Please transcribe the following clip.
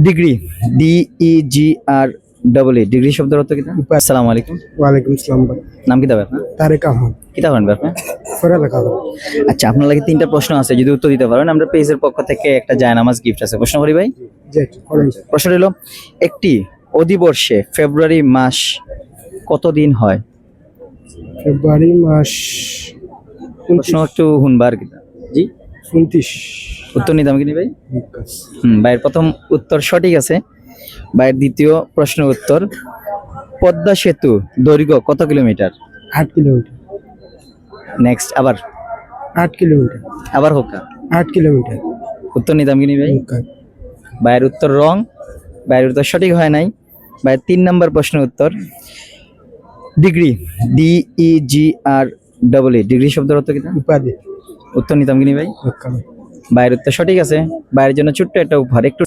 Degree, DEGR degree শব্দের অর্থ কিতা? আসসালামু আলাইকুম। ওয়ালাইকুম আসসালাম ভাই। নাম কিতা আপনার? তারেক আহমদ। কিতা করেন আপনি? পড়ালেখা করি। আচ্ছা, আপনার লাগে তিনটা প্রশ্ন আছে, যদি উত্তর দিতে পারেন আমরা পেজের পক্ষ থেকে একটা জায়নামাজ গিফট আছে। প্রশ্ন করি ভাই। জি, করেন। প্রশ্ন হলো, একটি অধিবর্ষে ফেব্রুয়ারি মাস কত দিন হয়? ফেব্রুয়ারি মাস প্রশ্ন একটু হুনবার কিতা। জি, 29। উত্তর নিতাম কিনি ভাই? ভাইয়ের প্রথম উত্তর সঠিক আছে। ভাইয়ের দ্বিতীয় প্রশ্নের উত্তর, পদ্মা সেতু দৈর্ঘ্য কত কিলোমিটার? 8 কিলোমিটার। নেক্সট, আবার 8 কিলোমিটার। আবার হোক। 8 কিলোমিটার। উত্তর নিতাম কিনি ভাই? ভাইয়ের উত্তর রং। ভাইয়ের উত্তর সঠিক হয় নাই। ভাইয়ের 3 নম্বর প্রশ্নের উত্তর, ডিগ্রি, ডিগ্রি শব্দের অর্থ কিতা? উপাধি। উত্তর নিতাম কিনি ভাই? ভাইয়ের উত্তর সঠিক আছে। ভাইয়ের জন্য ছোট্ট একটা উপহার, একটু